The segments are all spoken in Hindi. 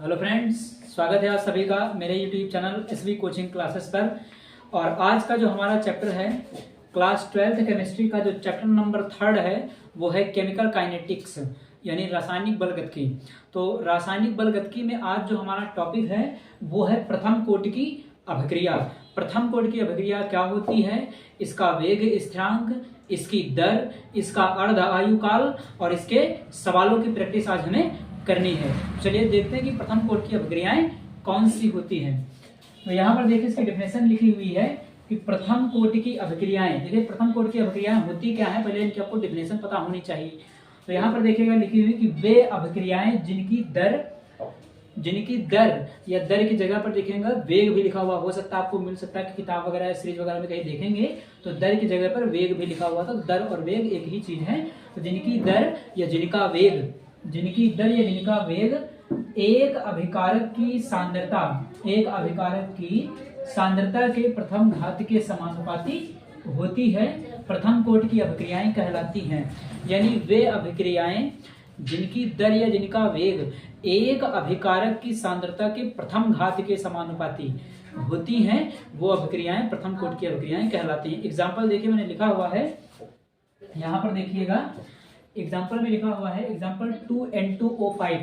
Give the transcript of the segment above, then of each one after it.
हेलो फ्रेंड्स, स्वागत है आप सभी का मेरे YouTube channel SV coaching classes पर। और आज का जो हमारा चैप्टर है क्लास 12th केमिस्ट्री का जो चैप्टर नंबर 3 है वो है केमिकल काइनेटिक्स यानी रासायनिक बलगतिकी। तो रासायनिक बलगतिकी में आज जो हमारा टॉपिक है वो है प्रथम कोटि की अभिक्रिया। प्रथम कोटि की अभिक्रिया क्या होती है, इसका वेग स्थिरांक, इसकी दर, इसका अर्ध आयु काल और इसके सवालों की प्रैक्टिस आज हमें करनी है। चलिए देखते हैं कि प्रथम कोटि की अभिक्रियाएं कौन सी होती हैं। तो यहाँ पर देखिए इसकी डेफिनेशन लिखी हुई है कि प्रथम कोटि की अभिक्रियाएं, देखिए प्रथम कोटि की अभिक्रियाएं होती क्या है, पहले इनकी आपको डेफिनेशन पता होनी चाहिए। तो यहाँ पर देखिएगा लिखी हुई कि वे अभिक्रियाएं जिनकी दर या दर की जगह पर देखेंगे वेग भी लिखा हुआ हो सकता है, आपको मिल सकता है कि किताब वगैरह सीरीज वगैरह में कहीं देखेंगे तो दर की जगह पर वेग भी लिखा हुआ था। तो दर और वेग एक ही चीज है। तो जिनकी दर या जिनका वेग एक अभिकारक की सांद्रता के प्रथम घात के समानुपाती होती है, प्रथम कोटि की अभिक्रियाएं कहलाती हैं। यानी वे अभिक्रियाएं जिनकी दर या जिनका वेग एक अभिकारक की सांद्रता के प्रथम घात के समानुपाती होती हैं, वो अभिक्रियाएं प्रथम कोटि की अभिक्रियाएं कहलाती हैं। एग्जाम्पल देखिए मैंने लिखा हुआ है, यहाँ पर देखिएगा एग्जाम्पल में लिखा हुआ है, एग्जाम्पल 2N2O5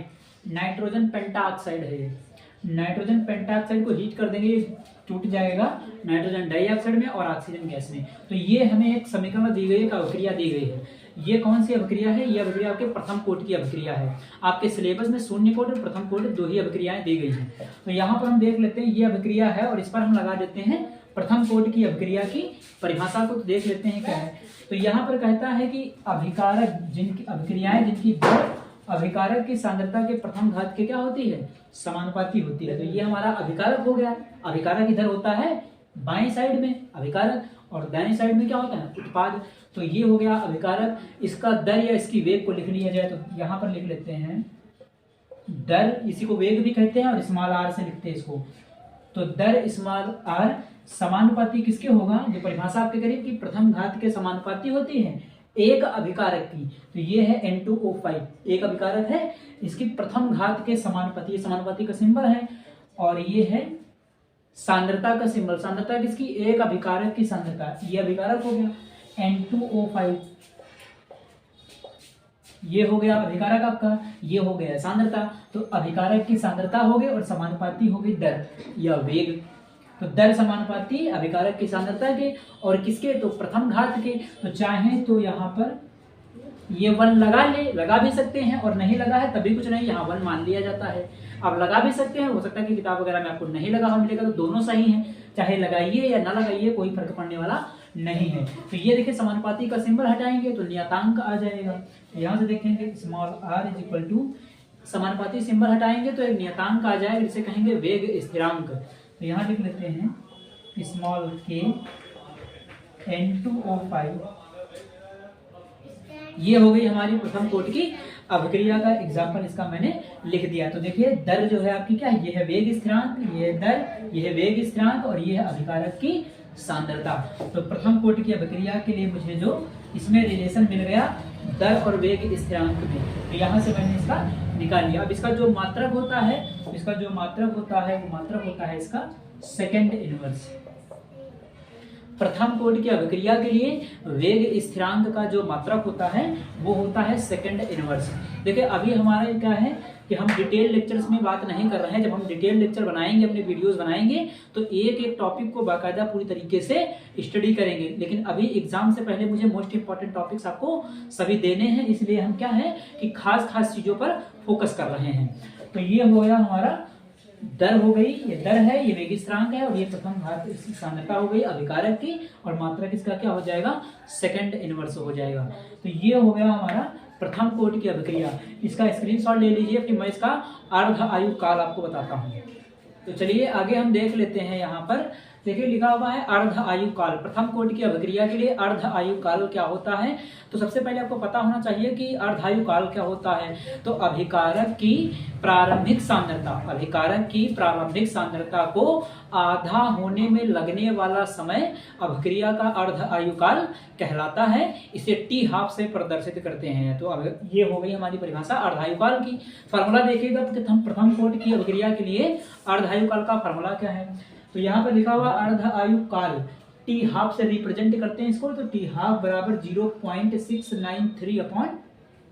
नाइट्रोजन पेंटाऑक्साइड है। नाइट्रोजन पेंटाऑक्साइड को हीट कर देंगे, टूट जाएगा नाइट्रोजन डाइऑक्साइड में और ऑक्सीजन गैस में। तो ये हमें एक समीकरण दी गई है, अभिक्रिया दी गई है। ये कौन सी अभिक्रिया है, ये अभिक्रिया आपके प्रथम कोटि की अभिक्रिया है। आपके सिलेबस में शून्य कोटि और प्रथम कोटि दो ही अभिक्रियाएं दी गई हैं। तो यहाँ पर हम देख लेते हैं ये अभिक्रिया है और इस पर हम लगा देते हैं प्रथम कोटि की अभिक्रिया की परिभाषा को। तो देख लेते हैं क्या है। तो यहाँ पर कहता है कि अभिकारक जिनकी अभिक्रियाएं जिनकी दर अभिकारक की सांद्रता के प्रथम घात के क्या होती है, समानुपाती होती है। तो ये हमारा अभिकारक हो गया। अभिकारक इधर होता है बाएं साइड में अभिकारक और दाएं साइड में क्या होता है, उत्पाद। तो ये हो गया अभिकारक। इसका दर या इसकी वेग को लिख लिया जाए तो यहाँ पर लिख लेते हैं दर, इसी को वेग भी कहते हैं और स्मॉल आर से लिखते हैं इसको। तो दर स्मॉल आर समानुपाती किसके होगा, जो परिभाषा आपके करीब की प्रथम घात के समानुपाती होती है एक अभिकारक की। तो ये है N2O5 एक अभिकारक है, इसकी प्रथम घात के समानुपाती, ये समानुपाती का सिंबल है और ये है सांद्रता का सिंबल। सांद्रता किसकी, एक अभिकारक की सांद्रता। ये अभिकारक हो गया N2O5, ये हो गया अभिकारक आपका, ये हो गया सांद्रता। तो अभिकारक की सांद्रता हो गई और समानुपाती हो गई दर या वेग। तो दर समानुपाती अभिकारक की सांद्रता के और किसके, तो प्रथम घात के। तो चाहे तो यहाँ पर ये 1 लगा भी सकते हैं और नहीं लगा है तभी कुछ नहीं, यहाँ 1 मान लिया जाता है। अब लगा भी सकते हैं, हो सकता है कि किताब वगैरह में आपको नहीं लगा हो मिलेगा, तो दोनों सही हैं, चाहे लगाइए या ना लगाइए कोई फर्क पड़ने वाला नहीं है। तो ये देखिए समानुपाती का सिंबल हटाएंगे तो नियतांक आ जाएगा। यहाँ से देखेंगे small r is equal to, समानुपाती सिंबल हटाएंगे तो एक नियतांक आ जाएगा जिसे कहेंगे वेग स्थिरांक। तो यहाँ लिख लेते हैं स्मॉल k N2O5, ये हो गई हमारी प्रथम कोटि की अभिक्रिया का एग्जाम्पल, इसका मैंने लिख दिया। तो देखिए दर जो है आपकी क्या है, ये है वेग स्थिरांक, ये है दर, ये है वेग स्थिरांक और ये है अभिकारक की सांद्रता। तो प्रथम कोटि की अभिक्रिया के लिए मुझे जो इसमें रिलेशन मिल गया दर और वेग स्थिरांक में, तो यहाँ से मैंने इसका निकाल लिया। अब इसका जो मात्रक होता है वो मात्रक होता है इसका सेकंड इनवर्स। प्रथम कोटि की अभिक्रिया के लिए वेग स्थिरांक का जो मात्रक होता है वो होता है सेकंड इनवर्स। देखिए अभी हमारा क्या है कि हम डिटेल लेक्चर्स में बात नहीं कर रहे हैं। जब हम डिटेल लेक्चर बनाएंगे, अपने वीडियोस बनाएंगे तो एक एक टॉपिक को बाकायदा पूरी तरीके से स्टडी करेंगे। लेकिन अभी एग्जाम से पहले मुझे मोस्ट इंपॉर्टेंट टॉपिक्स आपको सभी देने हैं, इसलिए हम क्या है कि खास चीजों पर फोकस कर रहे हैं। तो ये हो गया हमारा दर हो गई, ये दर है, ये वेग स्थिरांक है और ये प्रथम घात इसकी सांद्रता हो गई अभिकारक की और मात्रक इसका क्या हो जाएगा, सेकंड इनवर्स हो जाएगा। तो ये हो गया हमारा प्रथम कोटि की अभिक्रिया। इसका स्क्रीनशॉट ले लीजिए, फिर मैं इसका अर्ध आयु काल आपको बताता हूँ। तो चलिए आगे हम देख लेते हैं यहाँ पर देखिए लिखा हुआ है अर्ध आयु काल। प्रथम कोटि की अभिक्रिया के लिए अर्ध आयु काल क्या होता है? तो सबसे पहले आपको पता होना चाहिए कि अर्ध आयु काल क्या होता है। तो अभिकारक की प्रारंभिक सांद्रता, अभिकारक की प्रारंभिक सांद्रता को आधा होने में लगने वाला समय अभिक्रिया का अर्ध आयु काल कहलाता है। इसे टी हाफ से प्रदर्शित करते हैं। तो अब ये हो गई हमारी परिभाषा अर्ध आयु काल की। फॉर्मूला देखिएगा प्रथम कोटि की अभिक्रिया के लिए अर्ध आयु काल का फॉर्मूला क्या है। तो यहाँ पर लिखा हुआ अर्ध आयु काल टी हाफ से रिप्रेजेंट करते हैं इसको। तो टी हाफ बराबर 0.693 अपॉन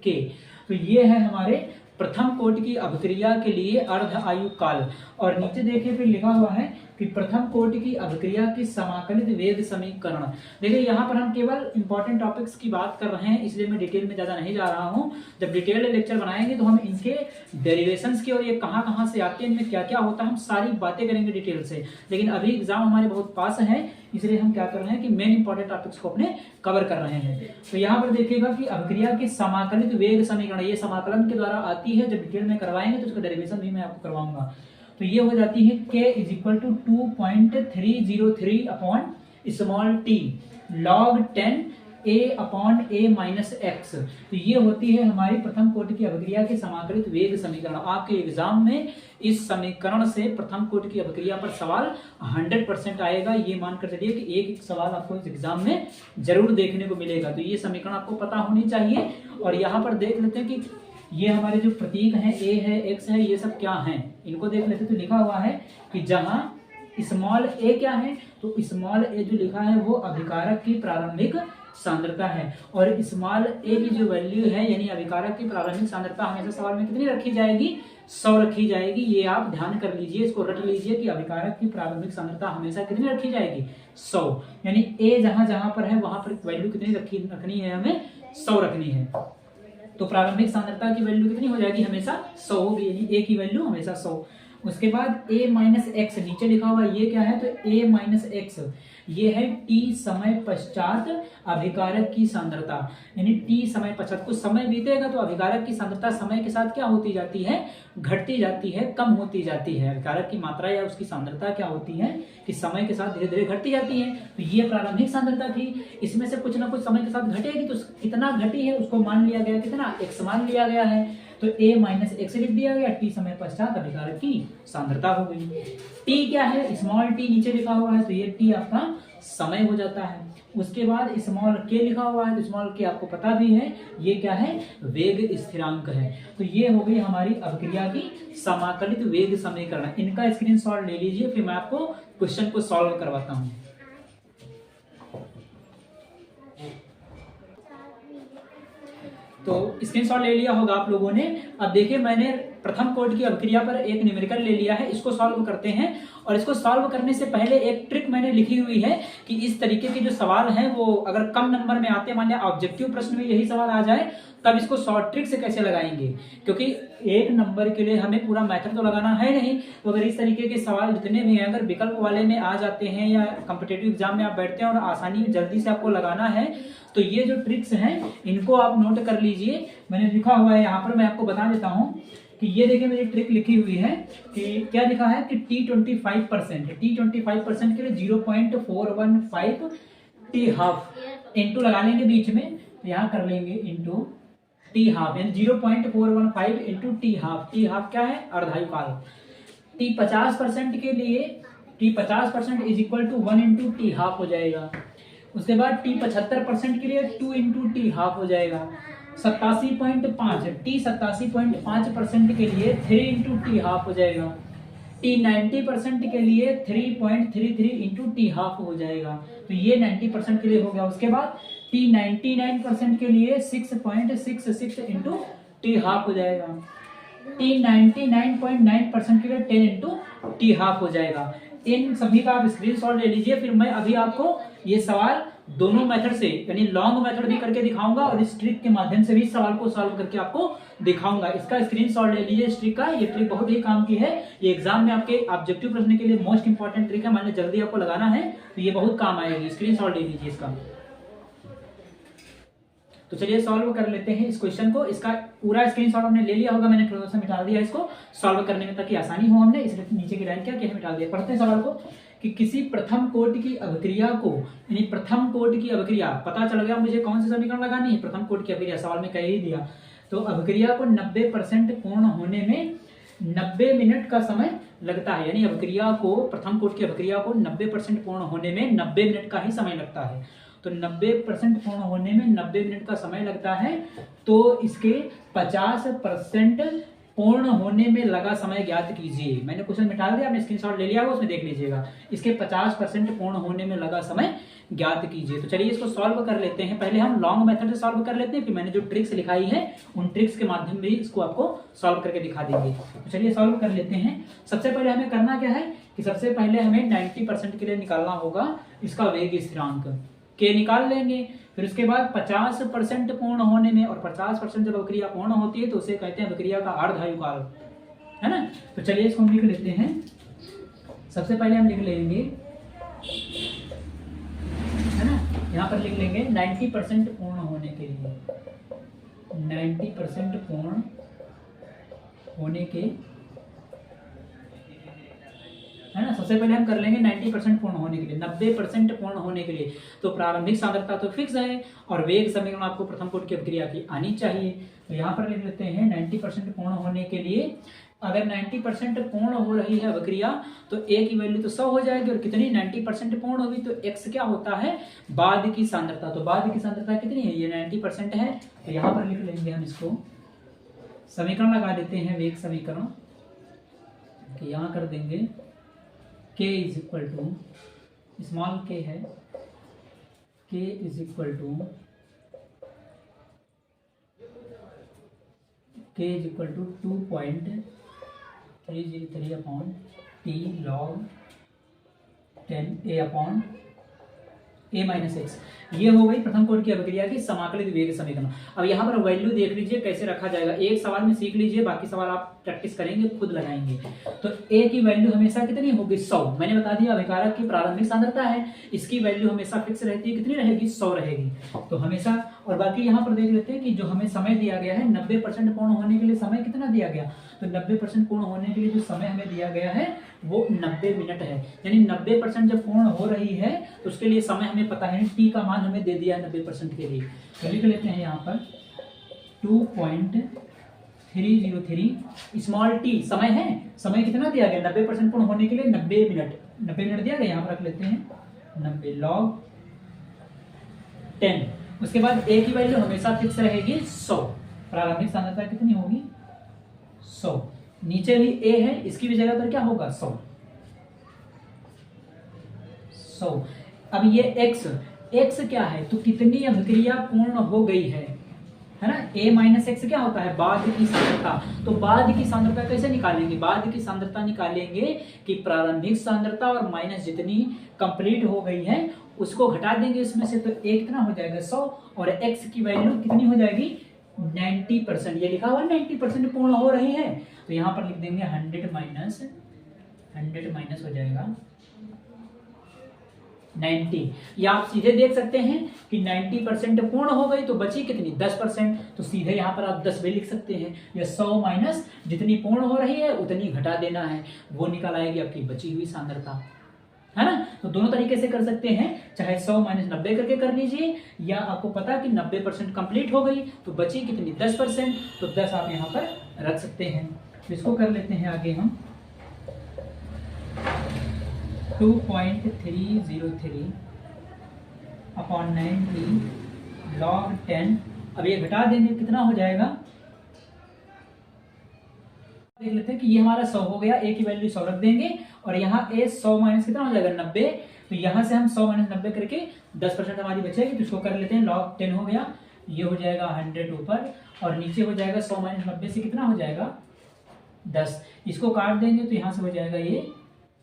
के। तो ये है हमारे प्रथम कोटि की अभिक्रिया के लिए अर्ध आयु काल। और नीचे देखिए फिर लिखा हुआ है कि प्रथम कोटि की अभिक्रिया की समाकलित वेग समीकरण। देखिए यहाँ पर हम केवल इंपॉर्टेंट टॉपिक्स की बात कर रहे हैं, इसलिए मैं डिटेल में ज्यादा नहीं जा रहा हूँ। जब डिटेल लेक्चर बनाएंगे तो हम इनके डेरिवेशंस की और ये कहाँ से आते हैं, इनमें क्या क्या होता है, हम सारी बातें करेंगे डिटेल से। लेकिन अभी एग्जाम हमारे बहुत पास है, इसलिए हम क्या कर रहे हैं कि मेन इंपॉर्टेंट टॉपिक्स को अपने कवर कर रहे हैं। तो यहाँ पर देखिएगा कि अभिक्रिया की समाकलित वेग समीकरण ये समाकलन के द्वारा आती है। जब डिटेल में करवाएंगे तो उसका डेरिवेशन भी मैं आपको करवाऊंगा। तो ये हो जाती है k = 2.303 upon small T log 10 a/a-x। तो ये होती है हमारी प्रथम कोटि की अभिक्रिया के समाकलित वेग समीकरण। आपके एग्जाम में इस समीकरण से प्रथम कोटि की अभिक्रिया पर सवाल 100% आएगा। ये मानकर चलिए कि एक सवाल आपको इस एग्जाम में जरूर देखने को मिलेगा। तो ये समीकरण आपको पता होनी चाहिए। और यहाँ पर देख लेते हैं कि ये हमारे जो प्रतीक हैं a है x है, ये सब क्या हैं, इनको देख लेते हैं। तो लिखा हुआ है कि जहां स्मॉल a क्या है, तो स्मॉल a जो लिखा है वो अभिकारक की प्रारंभिक सांद्रता है। और स्मॉल a की जो वैल्यू है यानी अभिकारक की प्रारंभिक सांद्रता हमेशा सवाल में कितनी रखी जाएगी? 100 रखी जाएगी। ये आप ध्यान कर लीजिए, इसको रट लीजिए कि अभिकारक की प्रारंभिक सांद्रता हमेशा कितनी रखी जाएगी? 100। यानी a जहां पर है वहां पर वैल्यू कितनी रखनी है? हमें 100 रखनी है। तो प्रारंभिक सांद्रता की वैल्यू कितनी हो जाएगी? हमेशा 100 होगी, यानी a की वैल्यू हमेशा 100। उसके बाद a - x नीचे लिखा हुआ ये क्या है? तो a - x ये है t समय पश्चात अभिकारक की सांद्रता। यानी t समय पश्चात कुछ समय बीतेगा तो अभिकारक की सांद्रता समय के साथ क्या होती जाती है? घटती जाती है, कम होती जाती है। अभिकारक की मात्रा या उसकी सांद्रता क्या होती है कि समय के साथ धीरे धीरे घटती जाती है। तो ये प्रारंभिक सांद्रता थी, इसमें से कुछ ना कुछ समय के साथ घटेगी। तो कितना घटी है उसको मान लिया गया, कितना? x मान लिया गया है। तो a - x लिख दिया गया। t समय पश्चात अभिकारक की सांद्रता हो गई। t क्या है? स्मॉल t नीचे लिखा हुआ है, तो ये t आपका समय हो जाता है। उसके बाद स्मॉल k लिखा हुआ है, तो स्मॉल k आपको पता भी है ये क्या है? वेग स्थिरांक है। तो ये हो गई हमारी अभिक्रिया की समाकलित वेग समीकरण। इनका स्क्रीनशॉट ले लीजिए, फिर मैं आपको क्वेश्चन को सॉल्व करवाता हूँ। तो स्क्रीनशॉट ले लिया होगा आप लोगों ने। अब देखिए मैंने प्रथम कोटि की अभिक्रिया पर एक न्यूमेरिकल ले लिया है, इसको सॉल्व करते हैं। और इसको सॉल्व करने से पहले एक ट्रिक मैंने लिखी हुई है कि इस तरीके के जो सवाल हैं वो अगर कम नंबर में आते, मान लिया ऑब्जेक्टिव प्रश्न में यही सवाल आ जाए, तब इसको शॉर्ट ट्रिक से कैसे लगाएंगे, क्योंकि एक नंबर के लिए हमें पूरा मेथड तो लगाना है नहीं। तो अगर इस तरीके के सवाल जितने भी हैं अगर विकल्प वाले में आ जाते हैं या कॉम्पिटिटिव एग्जाम में आप बैठते हैं और आसानी जल्दी से आपको लगाना है, तो ये जो ट्रिक्स हैं इनको आप नोट कर लीजिए। मैंने लिखा हुआ है यहाँ पर, मैं आपको बता देता हूँ कि ये देखिए मेरी ट्रिक लिखी हुई है कि क्या लिखा है कि T25% के लिए 0.415 टी हाफ इंटू लगा लेंगे बीच में, तो यहाँ कर लेंगे इंटू टी हाफ, यानी 0.415 into T half. T half क्या है? अर्धायु काल। T50% के लिए T50% is equal to 1 into T half हो जाएगा। उसके बाद T75% के लिए 2 इंटू टी हाफ हो जाएगा। 87.5 T87.5% के लिए 3 इंटू टी हाफ हो जाएगा। T90% के लिए 3.33 इंटू टी हाफ हो जाएगा। तो ये 90% के लिए हो गया। उसके बाद T99% के लिए 6.66 इंटू टी हाफ हो जाएगा। T99.9% के लिए 10 इंटू टी हाफ हो जाएगा। इन सभी का आप स्क्रीनशॉट ले लीजिए। फिर मैं अभी आपको ये सवाल दोनों मेथड से यानी लॉन्ग मेथड भी करके दिखाऊंगा और इस ट्रिक के माध्यम से भी सवाल को सॉल्व करके आपको दिखाऊंगा। इसका स्क्रीनशॉट ले लीजिए इस ट्रिक का। ये ट्रिक बहुत ही काम की है। ये एग्जाम में आपके ऑब्जेक्टिव प्रश्न के लिए मोस्ट इंपॉर्टेंट ट्रिक है। मान लीजिए जल्दी आपको लगाना है तो ये बहुत काम आएगी। स्क्रीनशॉट ले लीजिए इसका। तो चलिए सॉल्व कर लेते हैं इस क्वेश्चन को। इसका पूरा स्क्रीनशॉट हमने ले लिया होगा, मैंने थोड़ा सा मिटा दिया इसको सॉल्व करने में ताकि आसानी हो। हमने इसलिए नीचे की लाइन क्या मिटा दिया। पढ़ते हैं सवाल को। कि किसी प्रथम कोटि की अभिक्रिया को, यानी प्रथम कोटि की अभिक्रिया, पता चल गया मुझे कौन सी समीकरण लगानी है, प्रथम कोटि की अभिक्रिया, सवाल में कह ही दिया। तो अभिक्रिया को 90% पूर्ण होने में 90 मिनट का समय लगता है, यानी अभिक्रिया को, प्रथम कोटि की अभिक्रिया को 90% पूर्ण होने में 90 मिनट का ही समय लगता है। तो 90% पूर्ण होने में 90 मिनट का समय लगता है, तो इसके 50% पूर्ण होने में लगा समय ज्ञात कीजिए। मैंने क्वेश्चन मिटा दिया, आपने स्क्रीनशॉट ले लिया होगा, उसमें देख लीजिएगा। इसके 50% पूर्ण होने में लगा समय ज्ञात कीजिए। तो चलिए इसको सॉल्व कर लेते हैं। पहले हम लॉन्ग मेथड से सॉल्व कर लेते हैं, फिर मैंने जो ट्रिक्स लिखाई है उन ट्रिक्स के माध्यम में इसको आपको सॉल्व करके दिखा देंगे। तो चलिए सॉल्व कर लेते हैं। सबसे पहले हमें करना क्या है कि सबसे पहले हमें 90% के लिए निकालना होगा इसका वेग स्थिरांक, के निकाल लेंगे। फिर उसके बाद 50% पूर्ण होने में, और 50% जब अभिक्रिया पूर्ण होती है तो उसे कहते हैं अभिक्रिया का अर्धायुकाल, है ना। तो चलिए इसको हम लिख लेते हैं। सबसे पहले हम लिख लेंगे, है ना, यहाँ पर लिख लेंगे 90% पूर्ण होने के लिए, 90% पूर्ण होने के, है ना। सबसे पहले हम कर लेंगे 90% पूर्ण होने के लिए, 90% पूर्ण होने के लिए। तो प्रारंभिक सांद्रता तो फिक्स है और वेग समीकरण आपको प्रथम कोटि की अभिक्रिया की आनी चाहिए। तो यहाँ पर लिख लेते हैं 90% पूर्ण होने के लिए, अगर 90% पूर्ण हो रही है अभिक्रिया तो a की वैल्यू तो 100 हो जाएगी, और कितनी 90% पूर्ण होगी तो x क्या होता है, बाद की सांद्रता। तो बाद की सांद्रता कितनी है, ये 90% है। तो यहाँ पर लिख लेंगे हम इसको, समीकरण लगा देते हैं, वेग समीकरण कि यहाँ कर देंगे k is equal to, small k है, k is equal to, k is equal to 2.303 upon t log 10 a upon a minus X. ये हो गई प्रथम कोटि की अभिक्रिया की समाकलित वेग समीकरण। अब यहाँ पर वैल्यू देख लीजिए कैसे रखा जाएगा, एक सवाल में सीख लीजिए, बाकी सवाल आप प्रैक्टिस करेंगे, खुद लगाएंगे। तो a की वैल्यू हमेशा कितनी होगी, 100। मैंने बता दिया अभिकारक की प्रारंभिक सांद्रता है, इसकी वैल्यू हमेशा फिक्स रहती है, कितनी रहेगी, 100 रहेगी। तो हमेशा, और बाकी यहाँ पर देख लेते हैं कि जो हमें समय दिया गया है 90% पूर्ण होने के लिए समय कितना दिया गया, तो 90% पूर्ण होने के लिए जो समय हमें दिया गया है वो 90 मिनट है। यानी 90% जब पूर्ण हो रही है तो उसके लिए समय हमें पता है, t का मान हमें दे दिया है 90% के लिए। तो लिख लेते हैं यहाँ पर 2.303 स्मॉल t समय है, समय कितना दिया गया 90% पूर्ण होने के लिए 90 मिनट, 90 मिनट दिया गया। यहाँ पर रख लेते हैं 90 log 10। उसके बाद a की वैल्यू हमेशा फिक्स रहेगी 100, प्रारंभिक सांद्रता कितनी होगी, 100। नीचे भी a है, इसकी भी जगह पर क्या होगा, 100। अब ये x क्या है, तो कितनी अभिक्रिया पूर्ण हो गई है ना। a माइनस एक्स क्या होता है, बाद की सांद्रता। तो बाद की सांद्रता कैसे निकालेंगे, बाद की सांद्रता निकालेंगे कि प्रारंभिक सांद्रता और माइनस जितनी कंप्लीट हो गई है उसको घटा देंगे इसमें से, तो a कितना हो जाएगा 100, और x की वैल्यू कितनी हो जाएगी 90%। ये लिखा हुआ 90% पूर्ण हो रही है, तो यहाँ पर लिख देंगे 100 माइनस हो जाएगा 90। या आप सीधे देख सकते हैं कि 90% पूर्ण हो गई तो बची कितनी 10%, तो सीधे यहाँ पर आप 10 भी लिख सकते हैं। या 100 माइनस जितनी पूर्ण हो रही है उतनी घटा देना है, वो निकल आएगी आपकी बची हुई सांद्रता, है ना। तो दोनों तरीके से कर सकते हैं, चाहे 100 माइनस 90 करके कर लीजिए, या आपको पता कि 90% कंप्लीट हो गई तो बची कितनी 10%, तो 10 आप यहाँ पर रख सकते हैं। तो इसको कर लेते हैं आगे हम 2.303 अपॉन 90 log 10। अब ये घटा देंगे कितना हो जाएगा, देख लेते हैं कि ये हमारा 100 हो गया, a की वैल्यू 100 रख देंगे, और यहाँ a 100 माइनस कितना हो जाएगा 90। तो यहाँ से हम 100 माइनस 90 करके 10% हमारी बचेगी, तो इसको कर लेते हैं log 10 हो गया, ये हो जाएगा 100 ऊपर, और नीचे हो जाएगा 100 माइनस 90 से कितना हो जाएगा 10। इसको काट देंगे तो यहाँ से हो जाएगा ये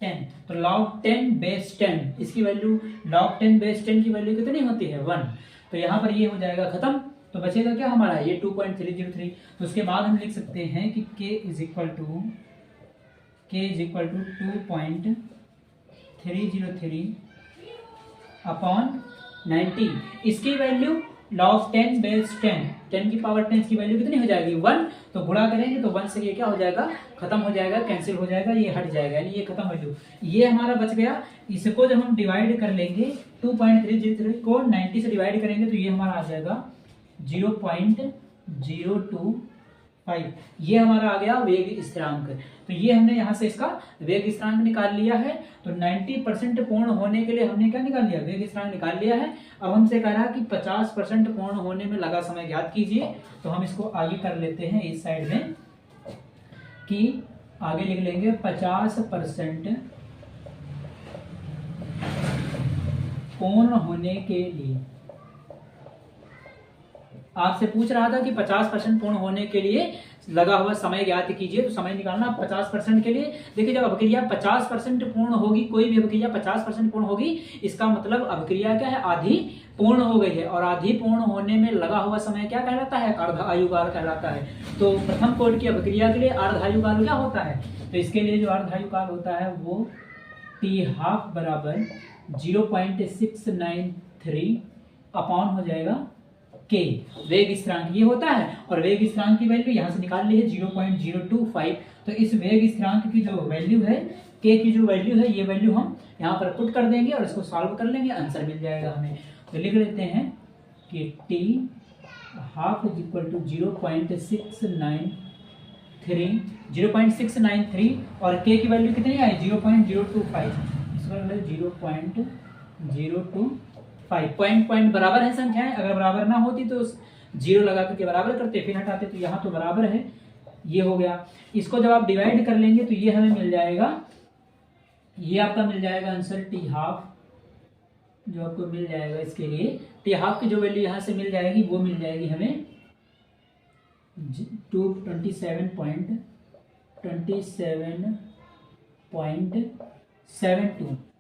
10। तो log 10 बेस 10, इसकी वैल्यू log 10 बेस 10 की वैल्यू कितनी होती है 1। तो यहाँ पर ये हो जाएगा खत्म, तो बचेगा क्या हमारा ये 2.303। तो उसके बाद हम लिख सकते हैं कि k is equal to 2.303 upon 90। इसकी वैल्यू log 10 बेस 10, 10 की पावर 10 की वैल्यू कितनी हो जाएगी 1, तो गुणा करेंगे तो 1 से ये क्या हो जाएगा, खत्म हो जाएगा, कैंसिल हो जाएगा, ये हट जाएगा, यानी ये खत्म वैल्यू, ये हमारा बच गया। इसको जब हम डिवाइड कर लेंगे 2.303 को 90 से डिवाइड करेंगे तो ये हमारा आ जाएगा 0.025, ये हमारा आ गया वेग स्थिरांक। तो ये हमने यहाँ से इसका वेग स्थिरांक निकाल लिया है। तो 90% पूर्ण होने के लिए हमने क्या निकाल लिया, वेग स्थिरांक निकाल लिया है। अब हमसे कह रहा है कि 50% पूर्ण होने में लगा समय ज्ञात कीजिए। तो हम इसको आगे कर लेते हैं इस साइड में, कि आगे लिख लेंगे 50% पूर्ण होने के लिए। आपसे पूछ रहा था कि 50% पूर्ण होने के लिए लगा हुआ समय ज्ञात कीजिए, तो समय निकालना 50% के लिए। देखिए, जब अभिक्रिया 50% पूर्ण होगी, कोई भी अभिक्रिया 50% पूर्ण होगी, इसका मतलब अभिक्रिया क्या है, आधी पूर्ण हो गई है। और आधी पूर्ण होने में लगा हुआ समय क्या कहलाता है, अर्धायुकाल कहलाता है। तो प्रथम कोटि की अभिक्रिया के लिए अर्धायुकाल क्या होता है, तो इसके लिए जो अर्धायुकाल होता है वो T½ बराबर 0.693 अपॉन हो जाएगा K, वेग स्थिरांक ये होता है। और वेग स्थिरांक की वैल्यू यहाँ से निकाल ली है 0.025। तो इस वेग स्थिरांक की जो वैल्यू है, K की जो वैल्यू है, ये वैल्यू हम यहाँ पर पुट कर देंगे और इसको सॉल्व कर लेंगे, आंसर मिल जाएगा हमें। तो लिख लेते हैं कि T½ = 0.693 और K की वैल्यू कितनी आई 0.025, इसका 0.025। पॉइंट बराबर है संख्याएं, अगर बराबर ना होती तो जीरो लगा करके बराबर करते, फिर हटाते, तो यहाँ तो बराबर है, ये हो गया। इसको जब आप डिवाइड कर लेंगे तो ये हमें मिल जाएगा, ये आपका मिल जाएगा आंसर T½ जो आपको मिल जाएगा। इसके लिए T½ की जो वैल्यू यहाँ से मिल जाएगी वो मिल जाएगी हमें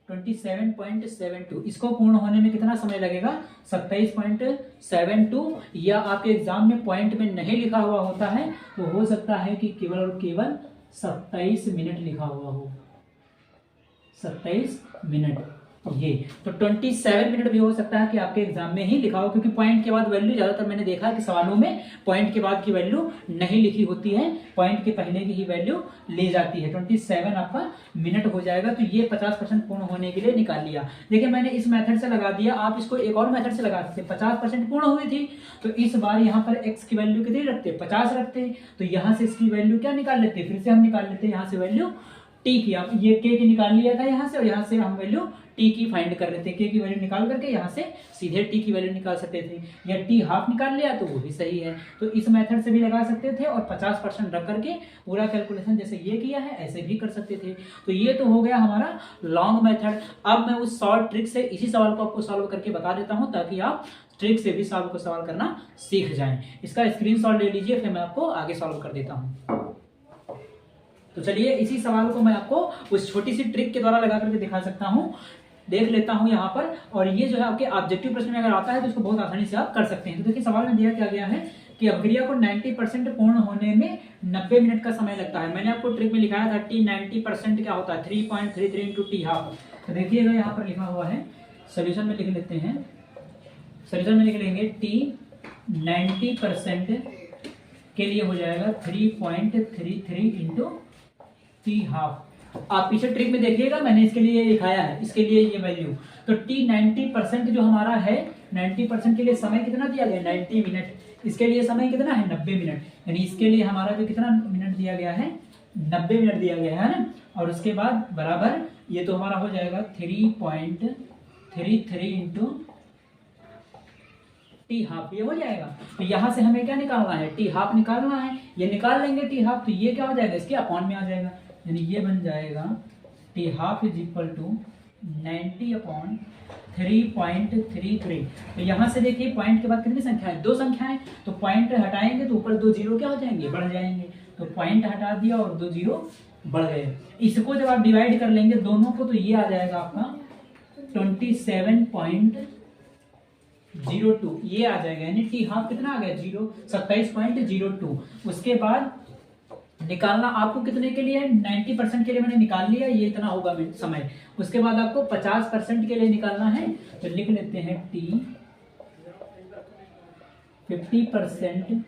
27.72। इसको पूर्ण होने में कितना समय लगेगा, 27.72। या आपके एग्जाम में पॉइंट में नहीं लिखा हुआ होता है तो हो सकता है कि केवल और केवल 27 मिनट लिखा हुआ हो, 27 मिनट। ये तो 27 मिनट भी हो सकता है कि आपके एग्जाम में ही लिखा हो, क्योंकि पॉइंट के बाद वैल्यू ज्यादातर मैंने देखा है कि सवालों में पॉइंट के बाद की वैल्यू नहीं लिखी होती है, पॉइंट के पहले की ही वैल्यू ली जाती है। 27 आपका मिनट हो जाएगा। तो ये 50% पूर्ण होने के लिए निकाल लिया। देखिए, मैंने इस मेथड से लगा दिया, आप इसको एक और मेथड से लगा सकते। 50% पूर्ण हुई थी तो इस बार यहाँ पर x की वैल्यू कितनी रखते, 50 रखते, तो यहाँ से इसकी वैल्यू क्या निकाल लेते, फिर से हम निकाल लेते यहाँ से वैल्यू t की। आप ये k की निकाल लिया था यहाँ से, और यहाँ से हम वैल्यू t की फाइंड कर लेते, k की वैल्यू निकाल करके यहाँ से सीधे t की वैल्यू निकाल सकते थे, या T½ निकाल लिया तो वो भी सही है। तो इस मेथड से भी लगा सकते थे और 50% रख करके पूरा कैलकुलेशन जैसे ये किया है ऐसे भी कर सकते थे। तो ये तो हो गया हमारा लॉन्ग मेथड। अब मैं उस शॉर्ट ट्रिक से इसी सवाल को आपको सॉल्व करके बता देता हूँ, ताकि आप ट्रिक से भी सवाल को सॉल्व करना सीख जाएं। इसका स्क्रीनशॉट ले लीजिए, फिर मैं आपको आगे सॉल्व कर देता हूँ। तो चलिए, इसी सवाल को मैं आपको उस छोटी सी ट्रिक के द्वारा लगा करके दिखा सकता हूँ। देख लेता हूँ यहाँ पर, और ये जो है आपके ऑब्जेक्टिव प्रश्न में अगर आता है तो इसको बहुत आसानी से आप कर सकते हैं। तो देखिए, सवाल में दिया क्या गया है कि अभिक्रिया को 90% पूर्ण होने में 90 मिनट का समय लगता है। मैंने आपको ट्रिक में लिखाया था T 90% क्या होता है, 3.33 × T½। तो देखिएगा यहाँ पर लिखा हुआ है, सोल्यूशन में लिख लेते हैं। सोल्यूशन में लिख लेंगे T 90% के लिए हो जाएगा 3.33 × T½ आप पीछे ट्रिक में देखिएगा, मैंने इसके लिए लिखाया है, इसके लिए ये वैल्यू। तो T 90% जो हमारा है, 90% के लिए समय कितना दिया गया, 90 मिनट। इसके लिए समय कितना है, 90 मिनट। यानी इसके लिए हमारा जो कितना मिनट दिया गया है, 90 मिनट दिया गया है ना। और उसके बाद बराबर ये तो हमारा हो जाएगा 3.33 × T½ ये हो जाएगा। तो यहाँ से हमें क्या निकालना है, T½ निकालना है। ये निकाल लेंगे T½ तो ये क्या हो जाएगा, इसके अपॉन में आ जाएगा। यानी ये बन जाएगा T½ = 90/3.33। तो यहाँ से देखिए, पॉइंट के बाद कितनी संख्याएं, 2 संख्याएं। तो पॉइंट हटाएंगे तो ऊपर 2 जीरो क्या हो जाएंगे, बढ़ जाएंगे। तो पॉइंट हटा दिया और 2 जीरो बढ़ गए। इसको जब आप डिवाइड कर लेंगे दोनों को, तो ये आ जाएगा आपका 27.02, ये आ जाएगा। यानी T½ कितना आ गया, 27.02। उसके बाद निकालना आपको कितने के लिए, 90% के लिए मैंने निकाल लिया, ये इतना होगा समय। उसके बाद आपको 50% के लिए निकालना है। तो लिख लेते हैं T 50%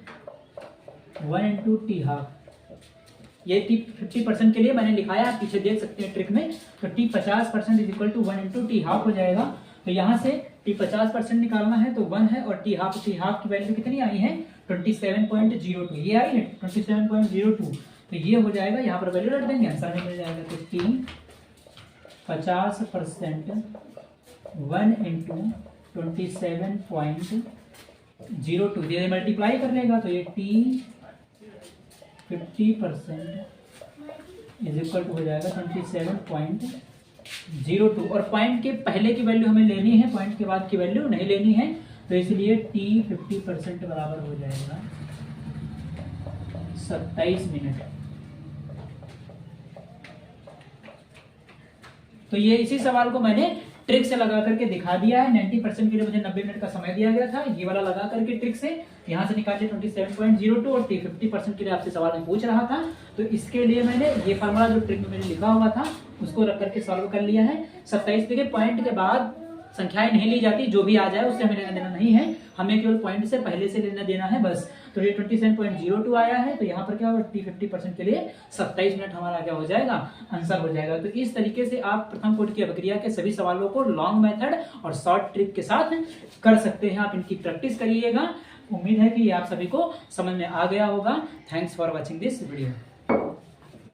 1 इंटू टी हाफ। ये टी 50% के लिए मैंने लिखा है, आप पीछे देख सकते हैं ट्रिक में। तो T 50% is equal to 1 into T half हो जाएगा। तो यहाँ से टी 50% निकालना है तो 1 है, और टी हाफ की वैल्यू कितनी आई है 27.02, ये आई है 27.02। तो ये हो जाएगा, यहाँ पर वैल्यू रख देंगे, आंसर में मिल जाएगा। तो टी 50% 1 इंटू 27.02 ये मल्टीप्लाई कर लेगा, तो ये टी 50% इज इक्वल टू हो जाएगा 27.02। और पॉइंट के पहले की वैल्यू हमें लेनी है, पॉइंट के बाद की वैल्यू नहीं लेनी है। तो इसलिए टी 50% बराबर हो जाएगा 27 मिनट। तो ये इसी सवाल को मैंने ट्रिक से लगा करके दिखा दिया है। 90% के लिए मुझे 90 मिनट का समय दिया गया था, ये वाला लगा करके ट्रिक से यहाँ से निकाले 27.02, और 50% के लिए आपसे सवाल में पूछ रहा था। तो इसके लिए मैंने ये फार्मूला जो ट्रिक में मैंने लिखा हुआ था उसको रख करके सॉल्व कर लिया है। 27 के पॉइंट के बाद संख्याएं नहीं ली जाती, जो भी आ जाए उससे हमें लेना देना नहीं है, हमें केवल पॉइंट से पहले से लेना देना है बस। तो ये 27.02 आया है, तो यहाँ पर क्या होगा टी 50% के लिए 27 मिनट हमारा क्या हो जाएगा, आंसर हो जाएगा। तो इस तरीके से आप प्रथम कोटि की अभिक्रिया के सभी सवालों को लॉन्ग मेथड और शॉर्ट ट्रिक के साथ कर सकते हैं। आप इनकी प्रैक्टिस करिएगा। उम्मीद है कि ये आप सभी को समझ में आ गया होगा। Thanks for watching this video.